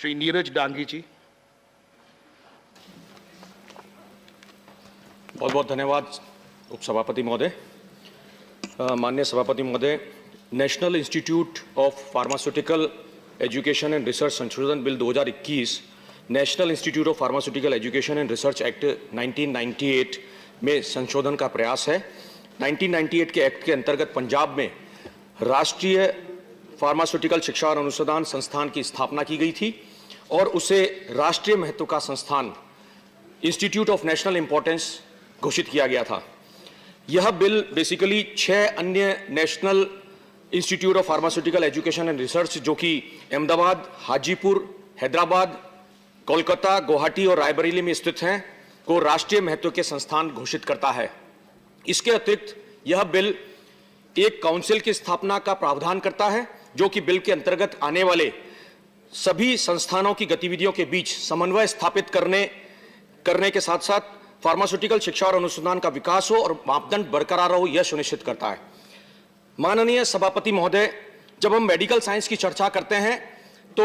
श्री नीरज डांगी जी। बहुत बहुत धन्यवाद उपसभापति महोदय। माननीय सभापति महोदय, national institute of pharmaceutical education and research संशोधन bill 2021 national institute of pharmaceutical education and research act 1998 में संशोधन का प्रयास है। 1998 के एक्ट के अंतर्गत पंजाब में राष्ट्रीय फार्मास्यूटिकल शिक्षा और अनुसंधान संस्थान की स्थापना की गई थी और उसे राष्ट्रीय महत्व का संस्थान इंस्टीट्यूट ऑफ नेशनल इंपॉर्टेंस घोषित किया गया था। यह बिल बेसिकली 6 अन्य national institute of pharmaceutical education and research जो कि अहमदाबाद, हाजीपुर, हैदराबाद, कोलकाता, गुवाहाटी और रायबरेली में स्थित हैं को राष्ट्रीय महत्व के संस्थान घोषित करता है। इसके अतिरिक्त यह बिल एक काउंसिल की स्थापना का प्रावधान करता है जो कि बिल के अंतर्गत आने वाले सभी संस्थानों की गतिविधियों के बीच समन्वय स्थापित करने के साथ साथ फार्मास्यूटिकल शिक्षा और अनुसंधान का विकास हो और मापदंड बरकरार हो, यह सुनिश्चित करता है। माननीय सभापति महोदय, जब हम मेडिकल साइंस की चर्चा करते हैं तो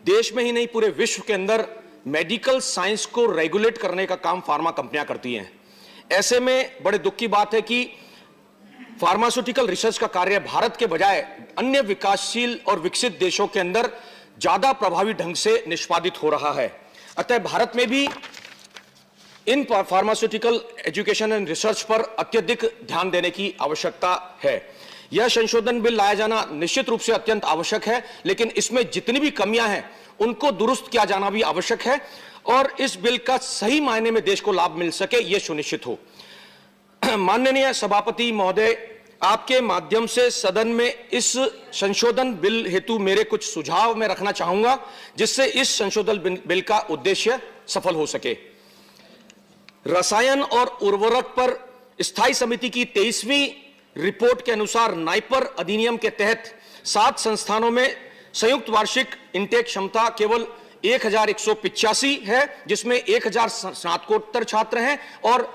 देश में ही नहीं पूरे विश्व के अंदर मेडिकल साइंस को रेगुलेट करने का काम फार्मा कंपनियां करती हैं। ऐसे में बड़े दुख की बात है कि फार्मास्यूटिकल रिसर्च का कार्य भारत के बजाय अन्य विकासशील और विकसित देशों के अंदर ज्यादा प्रभावी ढंग से निष्पादित हो रहा है। अतः भारत में भी in pharmaceutical education and research पर अत्यधिक ध्यान देने की आवश्यकता है। यह संशोधन बिल लाया जाना निश्चित रूप से अत्यंत आवश्यक है, लेकिन इसमें जितनी भी कमियां हैं उनको दुरुस्त किया जाना भी आवश्यक है और इस बिल का सही मायने में देश को लाभ मिल सके, यह सुनिश्चित हो। माननीय सभापति महोदय, आपके माध्यम से सदन में इस संशोधन बिल हेतु मेरे कुछ सुझाव मैं रखना चाहूंगा जिससे इस संशोधन बिल का उद्देश्य सफल हो सके। रसायन और उर्वरक पर स्थायी समिति की 23वीं रिपोर्ट के अनुसार नाइपर अधिनियम के तहत 7 संस्थानों में संयुक्त वार्षिक इंटेक क्षमता केवल 1185 है, जिसमें 1000 स्नातकोत्तर छात्र हैं और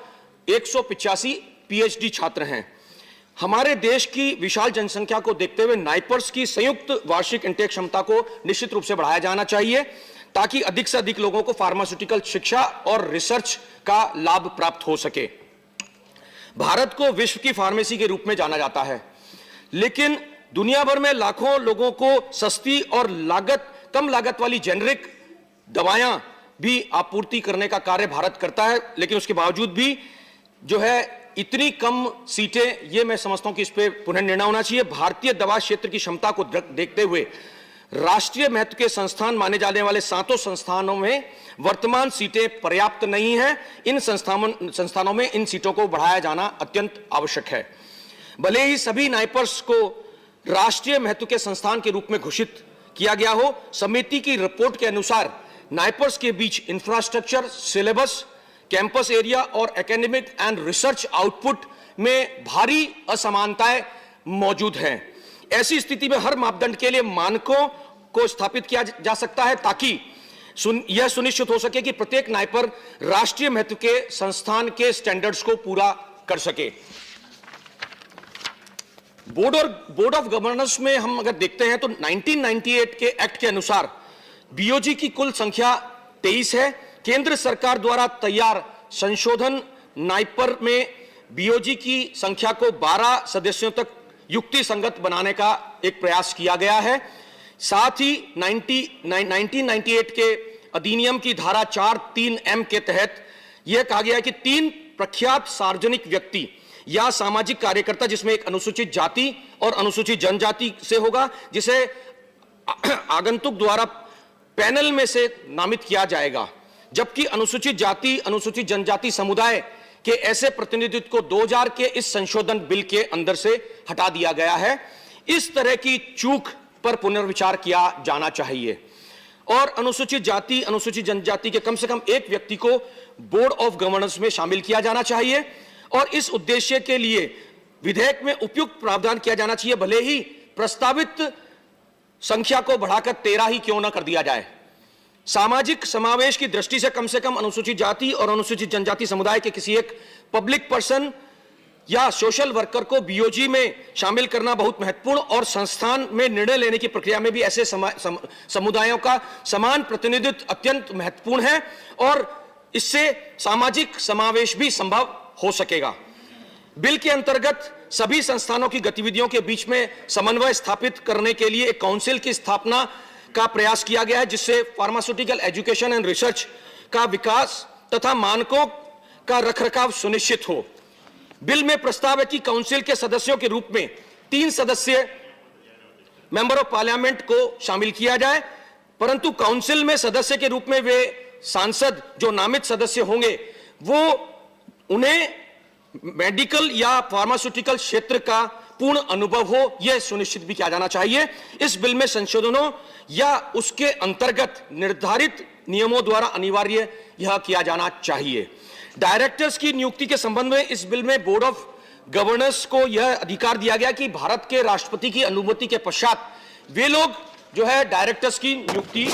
185 पीएचडी छात्र हैं। हमारे देश की विशाल जनसंख्या को देखते हुए नाइपर्स की संयुक्त वार्षिक इंटेक क्षमता को निश्चित रूप से बढ़ाया जाना चाहिए ताकि अधिक से अधिक लोगों को फार्मास्यूटिकल शिक्षा और रिसर्च का लाभ प्राप्त हो सके। भारत को विश्व की फार्मेसी के रूप में जाना जाता है, लेकिन दुनिया भर में लाखों लोगों को सस्ती और कम लागत वाली जेनेरिक दवाएं भी आपूर्ति करने का कार्य भारत करता है। लेकिन उसके बावजूद भी जो है इतनी कम सीटें, ये मैं समझता हूं कि इस पे पुनर्निर्णय होना चाहिए। भारतीय दवा क्षेत्र की क्षमता को देखते हुए राष्ट्रीय महत्व के संस्थान माने जाने वाले 7 संस्थानों में वर्तमान सीटें पर्याप्त नहीं हैं। इन संस्थानों में इन सीटों को बढ़ाया जाना अत्यंत आवश्यक है। भले ही सभी नाइपर्स को राष्ट्रीय महत्व के संस्थान के रूप में घोषित किया गया हो, समिति की रिपोर्ट के अनुसार नाइपर्स के बीच इंफ्रास्ट्रक्चर, सिलेबस, कैंपस एरिया और एकेडमिक एंड रिसर्च आउटपुट में भारी असमानताएं मौजूद हैं। ऐसी स्थिति में हर मापदंड के लिए मानकों को स्थापित किया जा सकता है ताकि यह सुनिश्चित हो सके कि प्रत्येक नाइपर राष्ट्रीय महत्व के संस्थान के स्टैंडर्ड्स को पूरा कर सके। बोर्ड ऑफ गवर्नर्स में हम अगर देखते हैं तो 1998 के एक्ट के अनुसार बीओजी की कुल संख्या 23 है। केंद्र सरकार द्वारा तैयार संशोधन नाइपर में बीओजी की संख्या को 12 सदस्यों तक युक्ति संगत बनाने का एक प्रयास किया गया है। साथ ही 1998 के अधिनियम की धारा 4(3)M के तहत यह कहा गया है कि 3 प्रख्यात सार्वजनिक व्यक्ति या सामाजिक कार्यकर्ता, जिसमें एक अनुसूचित जाति और अनुसूचित जनजाति से होगा, जिसे आगंतुक द्वारा पैनल में से नामित किया जाएगा, जबकि अनुसूचित जाति, अनुसूचित जनजाति समुदाय के ऐसे प्रतिनिधित्व को 2000 के इस संशोधन बिल के अंदर से हटा दिया गया है। इस तरह की चूक पर पुनर्विचार किया जाना चाहिए और अनुसूचित जाति, अनुसूचित जनजाति के कम से कम एक व्यक्ति को बोर्ड ऑफ गवर्नर्स में शामिल किया जाना चाहिए और इस उद्देश्य के लिए विधेयक में उपयुक्त प्रावधान किया जाना चाहिए, भले ही प्रस्तावित संख्या को बढ़ाकर 13 ही क्यों न कर दिया जाए। सामाजिक समावेश की दृष्टि से कम अनुसूचित जाति और अनुसूचित जनजाति समुदाय के किसी एक पब्लिक पर्सन या सोशल वर्कर को बीओजी में शामिल करना बहुत महत्वपूर्ण और संस्थान में निर्णय लेने की प्रक्रिया में भी ऐसे समुदायों का समान प्रतिनिधित्व अत्यंत महत्वपूर्ण है और इससे सामाजिक समावेश भी संभव हो सकेगा। बिल के अंतर्गत सभी संस्थानों की गतिविधियों के बीच में समन्वय स्थापित करने के लिए एक काउंसिल की स्थापना का प्रयास किया गया है, जिससे फार्मास्यूटिकल एजुकेशन एंड रिसर्च का विकास तथा मानकों का रखरखाव सुनिश्चित हो। बिल में प्रस्ताव है कि काउंसिल के सदस्यों के रूप में 3 सदस्य मेंबर ऑफ पार्लियामेंट को शामिल किया जाए, परंतु काउंसिल में सदस्य के रूप में वे सांसद जो नामित सदस्य होंगे वो उन्हें मेडिकल या फार्मास्यूटिकल क्षेत्र का पूर्ण अनुभव हो, यह सुनिश्चित भी किया जाना चाहिए। इस बिल में संशोधनों या उसके अंतर्गत निर्धारित नियमों द्वारा अनिवार्य यह किया जाना चाहिए। डायरेक्टर्स की नियुक्ति के संबंध में इस बिल में बोर्ड ऑफ गवर्नर्स को यह अधिकार दिया गया कि भारत के राष्ट्रपति की अनुमति के पश्चात वे लोग जो है डायरेक्टर्स की नियुक्ति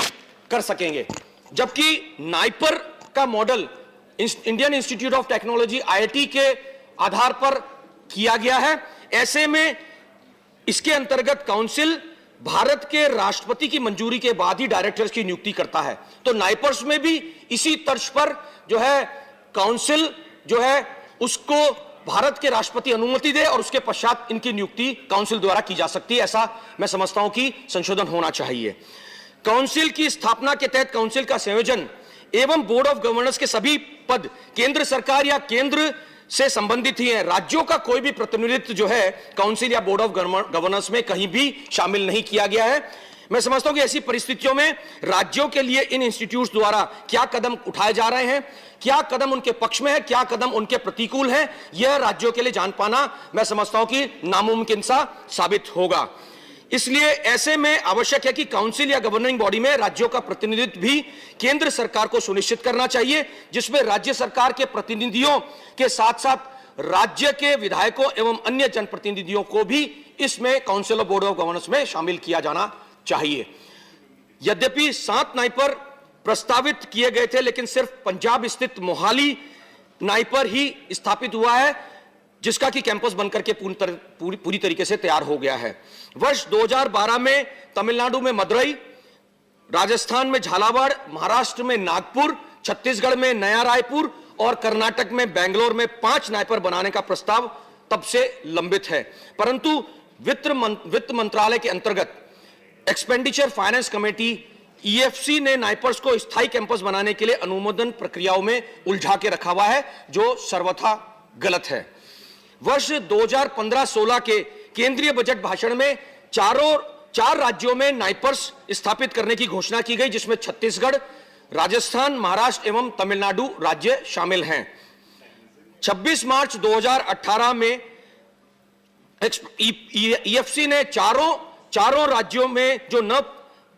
कर सकेंगे, जबकि नाइपर का model Indian institute of technology IIT के आधार पर किया गया है। ऐसे में इसके अंतर्गत काउंसिल भारत के राष्ट्रपति की मंजूरी के बाद ही डायरेक्टर्स की नियुक्ति करता है, तो नाइपर्स में भी इसी तर्ज पर जो है काउंसिल जो है उसको भारत के राष्ट्रपति अनुमति दे और उसके पश्चात इनकी नियुक्ति काउंसिल द्वारा की जा सकती है। ऐसा मैं समझता हूं कि संशोधन होना चाहिए। काउंसिल की स्थापना के तहत काउंसिल का संयोजन एवं बोर्ड ऑफ गवर्नर्स के सभी पद केंद्र सरकार या केंद्र से संबंधित ही है। राज्यों का कोई भी प्रतिनिधित्व जो है काउंसिल या बोर्ड ऑफ गवर्नर्स में कहीं भी शामिल नहीं किया गया है। मैं समझता हूं कि ऐसी परिस्थितियों में राज्यों के लिए इन इंस्टीट्यूट्स द्वारा क्या कदम उठाए जा रहे हैं, क्या कदम उनके पक्ष में है, क्या कदम उनके प्रतिकूल है, यह राज्यों के लिए जान पाना मैं समझता हूं कि नामुमकिन सा साबित होगा। इसलिए ऐसे में आवश्यक है कि काउंसिल या गवर्निंग बॉडी में राज्यों का प्रतिनिधित्व भी केंद्र सरकार को सुनिश्चित करना चाहिए, जिसमें राज्य सरकार के प्रतिनिधियों के साथ साथ राज्य के विधायकों एवं अन्य जनप्रतिनिधियों को भी इसमें council of board of governors में शामिल किया जाना चाहिए। यद्यपि 7 नाइपर प्रस्तावित किए गए थे, लेकिन सिर्फ पंजाब स्थित मोहाली नाइपर ही स्थापित हुआ है, जिसका कि कैंपस बनकर के पूरी तरीके से तैयार हो गया है। वर्ष 2012 में तमिलनाडु में मदुरई, राजस्थान में झालावाड़, महाराष्ट्र में नागपुर, छत्तीसगढ़ में नया रायपुर और कर्नाटक में बेंगलोर में 5 नाइपर बनाने का प्रस्ताव तब से लंबित है, परंतु वित्त मंत्रालय के अंतर्गत एक्सपेंडिचर फाइनेंस कमेटी ईएफसी ने नाइपर्स को स्थायी कैंपस बनाने के लिए अनुमोदन प्रक्रियाओं में उलझा के रखा हुआ है, जो सर्वथा गलत है। वर्ष 2015-16 के केंद्रीय बजट भाषण में 4 राज्यों में नाइपर्स स्थापित करने की घोषणा की गई, जिसमें छत्तीसगढ़, राजस्थान, महाराष्ट्र एवं तमिलनाडु राज्य शामिल हैं। 26 मार्च 2018 में ईएफसी ने चारों राज्यों में जो नव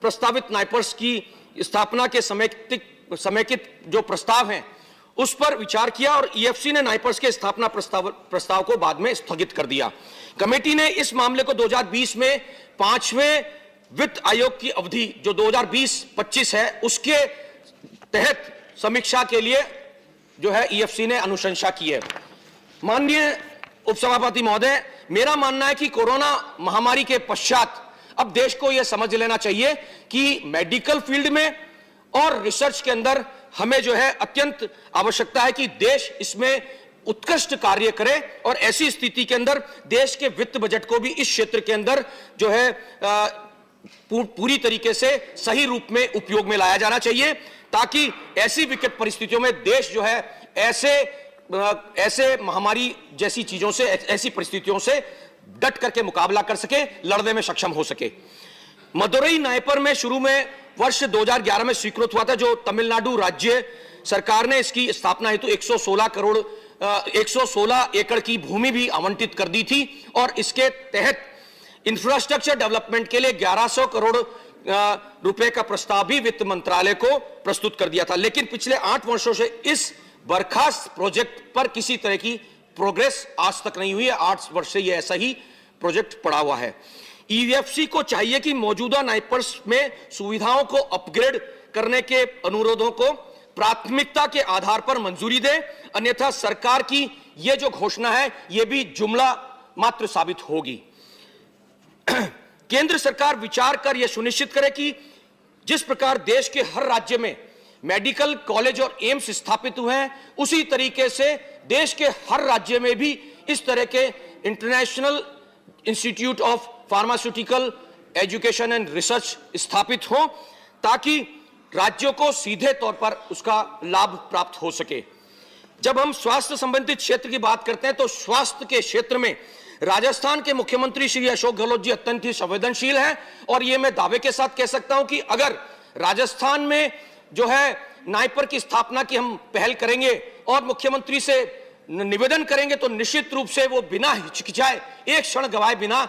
प्रस्तावित नाइपर्स की स्थापना के समेकित जो प्रस्ताव हैं उस पर विचार किया और ईएफसी ने नाइपर्स के स्थापना प्रस्ताव को बाद में स्थगित कर दिया। कमेटी ने इस मामले को 2020 में 5वें वित्त आयोग की अवधि जो 2020-25 है उसके तहत समीक्षा के लिए जो है ईएफसी ने अनुशंसा की है। माननीय उपसभापति महोदय, मेरा मानना है कि कोरोना महामारी के पश्चात अब देश को यह समझ लेना चाहिए कि मेडिकल फील्ड में और रिसर्च के अंदर हमें जो है अत्यंत आवश्यकता है कि देश इसमें उत्कृष्ट कार्य करे और ऐसी स्थिति के अंदर देश के वित्त बजट को भी इस क्षेत्र के अंदर जो है पूरी तरीके से सही रूप में उपयोग में लाया जाना चाहिए, ताकि ऐसी विकट परिस्थितियों में देश जो है ऐसे महामारी जैसी चीजों से, ऐसी परिस्थितियों से डट करके मुकाबला कर सके, लड़ने में सक्षम हो सके। मदुरई नाइपर में शुरू में वर्ष 2011 में स्वीकृत हुआ था, जो तमिलनाडु राज्य सरकार ने इसकी स्थापना हेतु 116 एकड़ की भूमि भी आवंटित कर दी थी और इसके तहत इंफ्रास्ट्रक्चर डेवलपमेंट के लिए 1100 करोड़ रुपए का प्रस्ताव भी वित्त मंत्रालय को प्रस्तुत कर दिया था। लेकिन पिछले 8 वर्षों से इस बर्खास्त प्रोजेक्ट पर किसी तरह की प्रोग्रेस आज तक नहीं हुई है। 8 वर्ष से यह ऐसा ही प्रोजेक्ट पड़ा हुआ है। ईएफसी को चाहिए कि मौजूदा नाइपर्स में सुविधाओं को अपग्रेड करने के अनुरोधों को प्राथमिकता के आधार पर मंजूरी दे, अन्यथा सरकार की ये जो घोषणा है ये भी जुमला मात्र साबित होगी। केंद्र सरकार विचार कर यह सुनिश्चित करे कि जिस प्रकार देश के हर राज्य में मेडिकल कॉलेज और एम्स स्थापित हुए हैं, उसी तरीके से देश के हर राज्य में भी इस तरह के international institute of pharmaceutical education and research स्थापित हो, ताकि राज्यों को सीधे तौर पर उसका लाभ प्राप्त हो सके। जब हम स्वास्थ्य संबंधित क्षेत्र की बात करते हैं तो स्वास्थ्य के क्षेत्र में राजस्थान के मुख्यमंत्री श्री अशोक गहलोत जी अत्यंत ही संवेदनशील हैं, और यह मैं दावे के साथ कह सकता हूं कि अगर राजस्थान में जो है नाइपर की स्थापना की हम पहल करेंगे और मुख्यमंत्री से निवेदन करेंगे तो निश्चित रूप से वो बिना हिचकिचाए, एक क्षण गवाए बिना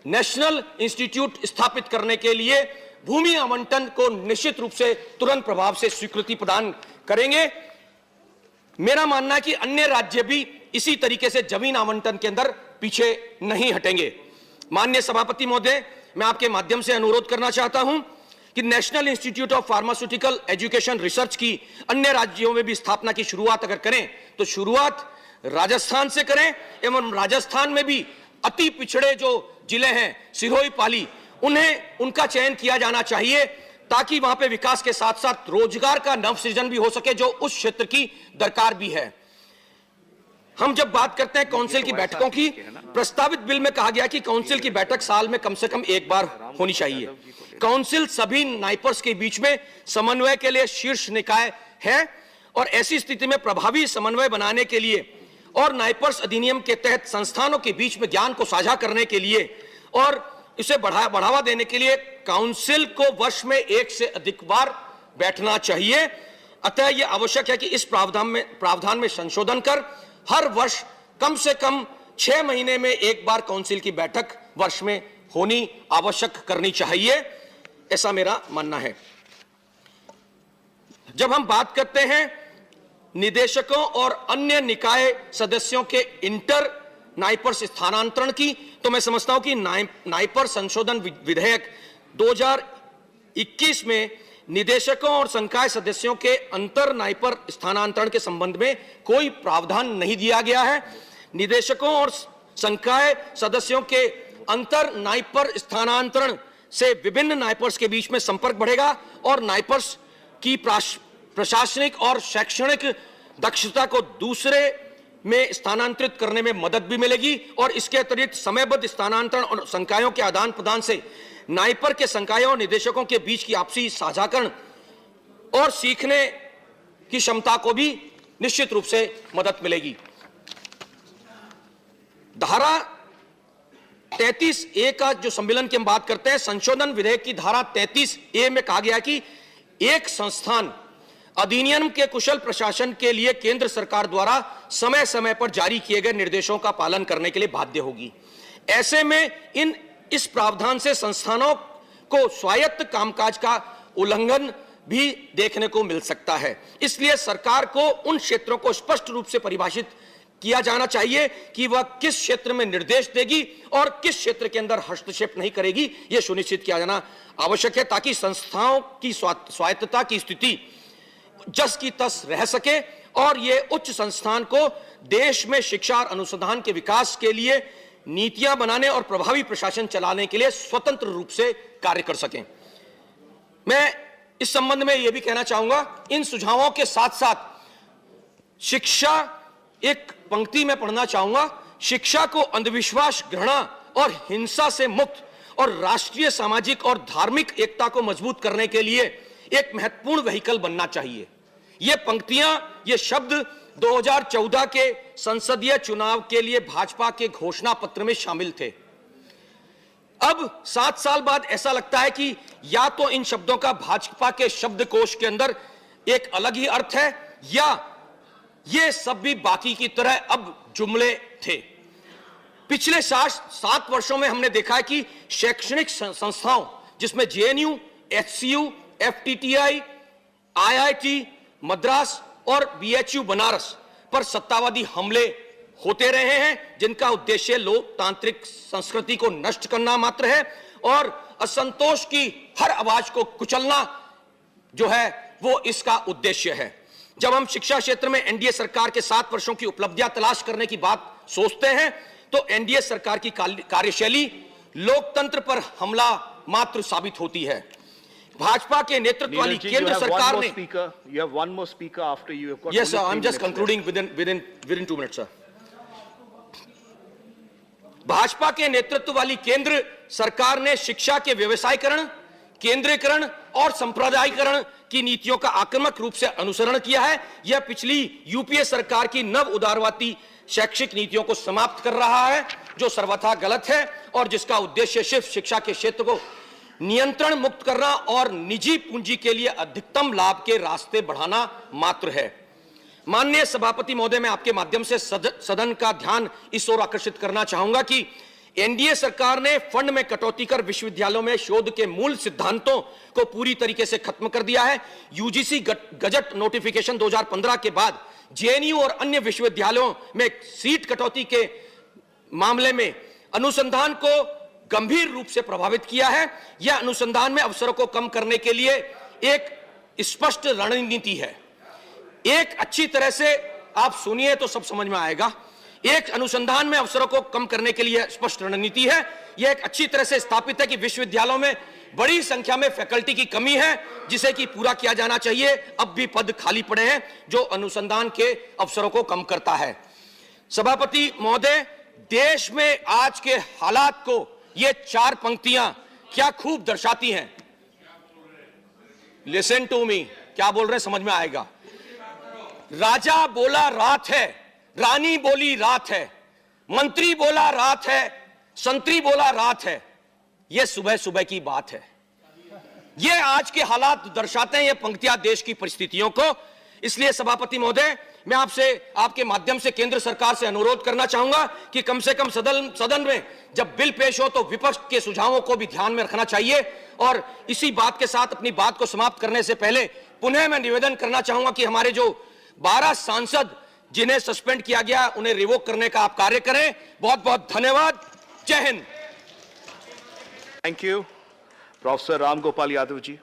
नेशनल इंस्टीट्यूट स्थापित करने के लिए भूमि आवंटन को निश्चित रूप से तुरंत प्रभाव से स्वीकृति प्रदान करेंगे। मेरा मानना है कि अन्य राज्य भी इसी तरीके से जमीन आवंटन के अंदर पीछे नहीं हटेंगे। माननीय सभापति महोदय, मैं आपके माध्यम से अनुरोध करना चाहता हूं कि national institute of pharmaceutical education research की अन्य राज्यों में भी स्थापना की शुरुआत अगर करें तो शुरुआत राजस्थान से करें, एवं राजस्थान में भी अति पिछड़े जो जिले हैं सिरोही पाली, उनका चयन किया जाना चाहिए, ताकि वहां पे विकास के साथ साथ रोजगार का नवसृजन भी हो सके, जो उस क्षेत्र की दरकार भी है। हम जब बात करते हैं काउंसिल की बैठकों की, प्रस्तावित बिल में कहा गया कि काउंसिल की बैठक साल में कम से कम एक बार होनी चाहिए। काउंसिल सभी नाइपर्स के बीच में समन्वय के लिए शीर्ष निकाय है, और ऐसी स्थिति में प्रभावी समन्वय बनाने के लिए और नाइपर्स अधिनियम के तहत संस्थानों के बीच में ज्ञान को साझा करने के लिए और इसे बढ़ावा देने के लिए काउंसिल को वर्ष में एक से अधिक बार बैठना चाहिए। अतः यह आवश्यक है कि इस प्रावधान में संशोधन कर हर वर्ष कम से कम 6 महीने में एक बार काउंसिल की बैठक वर्ष में होनी आवश्यक करनी चाहिए, ऐसा मेरा मानना है। जब हम बात करते हैं निदेशकों और अन्य निकाय सदस्यों के इंटर नाइपर्स स्थानांतरण की, तो मैं समझता हूं कि नाइपर संशोधन विधेयक 2021 में निदेशकों और संकाय सदस्यों के अंतर नाइपर स्थानांतरण के संबंध में कोई प्रावधान नहीं दिया गया है। निदेशकों और संकाय सदस्यों के अंतर नाइपर स्थानांतरण से विभिन्न नाइपर्स के बीच में संपर्क बढ़ेगा और नाइपर्स की प्रशासनिक और शैक्षणिक दक्षता को दूसरे में स्थानांतरित करने में मदद भी मिलेगी, और इसके अतिरिक्त समयबद्ध स्थानांतरण और संकायों के आदान प्रदान से नाइपर के संकायों और निदेशकों के बीच की आपसी साझाकरण और सीखने की क्षमता को भी निश्चित रूप से मदद मिलेगी। धारा 33A का जो सम्मेलन की हम बात करते हैं, संशोधन विधेयक की धारा 33A में कहा गया कि एक संस्थान अधिनियम के कुशल प्रशासन के लिए केंद्र सरकार द्वारा समय समय पर जारी किए गए निर्देशों का पालन करने के लिए बाध्य होगी। ऐसे में इस प्रावधान से संस्थानों को स्वायत्त कामकाज का उल्लंघन भी देखने को मिल सकता है। इसलिए सरकार को उन क्षेत्रों को स्पष्ट रूप से परिभाषित किया जाना चाहिए कि वह किस क्षेत्र में निर्देश देगी और किस क्षेत्र के अंदर हस्तक्षेप नहीं करेगी, यह सुनिश्चित किया जाना आवश्यक है, ताकि संस्थाओं की स्वायत्तता की स्थिति जस की तस रह सके और ये उच्च संस्थान को देश में शिक्षा और अनुसंधान के विकास के लिए नीतियां बनाने और प्रभावी प्रशासन चलाने के लिए स्वतंत्र रूप से कार्य कर सकें। मैं इस संबंध में यह भी कहना चाहूंगा, इन सुझावों के साथ साथ शिक्षा, एक पंक्ति में पढ़ना चाहूंगा, शिक्षा को अंधविश्वास, घृणा और हिंसा से मुक्त और राष्ट्रीय, सामाजिक और धार्मिक एकता को मजबूत करने के लिए एक महत्वपूर्ण व्हीकल बनना चाहिए। ये पंक्तियां, ये शब्द 2014 के संसदीय चुनाव के लिए भाजपा के घोषणा पत्र में शामिल थे। अब 7 साल बाद ऐसा लगता है कि या तो इन शब्दों का भाजपा के शब्दकोश के अंदर एक अलग ही अर्थ है, या ये सब भी बाकी की तरह अब जुमले थे। पिछले 7 वर्षों में हमने देखा है कि शैक्षणिक संस्थाओं जिसमें जेएनयू, एचसीयू, एफटीटीआई, आईआईटी मद्रास और बीएचयू बनारस पर सत्तावादी हमले होते रहे हैं, जिनका उद्देश्य लोकतांत्रिक संस्कृति को नष्ट करना मात्र है और असंतोष की हर आवाज को कुचलना जो है वो इसका उद्देश्य है। जब हम शिक्षा क्षेत्र में एनडीए सरकार के 7 वर्षों की उपलब्धियां तलाश करने की बात सोचते हैं तो एनडीए सरकार की कार्यशैली लोकतंत्र पर हमला मात्र साबित होती है। भाजपा के नेतृत्व वाली केंद्र सरकार ने Yes, sir, I'm just concluding within 2 minutes, sir. Bhajpa के नेतृत्व वाली केंद्र सरकार ने शिक्षा के व्यवसायीकरण, केंद्रीकरण और संप्रदायीकरण की नीतियों का आक्रामक रूप से अनुसरण किया है। यह पिछली यूपीए सरकार की नव उदारवादी शैक्षिक नीतियों को समाप्त कर रहा है, जो सर्वथा गलत है और जिसका उद्देश्य सिर्फ शिक्षा के क्षेत्र को नियंत्रण मुक्त करना और निजी पूंजी के लिए अधिकतम लाभ के रास्ते बढ़ाना मात्र है। माननीय सभापति महोदय, मैं आपके माध्यम से सदन का ध्यान इस ओर आकर्षित करना चाहूंगा कि एनडीए सरकार ने फंड में कटौती कर विश्वविद्यालयों में शोध के मूल सिद्धांतों को पूरी तरीके से खत्म कर दिया है। यूजीसी गजट नोटिफिकेशन 2015 के बाद जेएनयू और अन्य विश्वविद्यालयों में सीट कटौती के मामले में अनुसंधान को गंभीर रूप से प्रभावित किया है। यह अनुसंधान में अवसरों को कम करने के लिए एक स्पष्ट रणनीति है। एक अच्छी तरह से आप सुनिए तो सब समझ में आएगा। एक अनुसंधान में अवसरों को कम करने के लिए स्पष्ट रणनीति है। यह एक अच्छी तरह से स्थापित है कि विश्वविद्यालयों में बड़ी संख्या में फैकल्टी की कमी है, जिसे कि पूरा किया जाना चाहिए। अब भी पद खाली पड़े हैं जो अनुसंधान के अवसरों को कम करता है। सभापति महोदय, देश में आज के हालात को ये 4 पंक्तियां क्या खूब दर्शाती हैं। लिसन टू मी, क्या बोल रहे हैं समझ में आएगा। राजा बोला रात है, रानी बोली रात है, मंत्री बोला रात है, संतरी बोला रात है। यह सुबह सुबह की बात है। यह आज के हालात दर्शाते हैं, ये पंक्तियां देश की परिस्थितियों को। इसलिए सभापति महोदय, मैं आपसे आपके माध्यम से केंद्र सरकार से अनुरोध करना चाहूंगा कि कम से कम सदन में जब बिल पेश हो तो विपक्ष के सुझावों को भी ध्यान में रखना चाहिए। और इसी बात के साथ अपनी बात को समाप्त करने से पहले पुनः मैं निवेदन करना चाहूंगा कि हमारे जो 12 सांसद जिन्हें सस्पेंड किया गया उन्हें रिवोक करने का आप कार्य करें। बहुत बहुत धन्यवाद। जय Hind. Thank you. Professor Ram Gopal Yadav ji.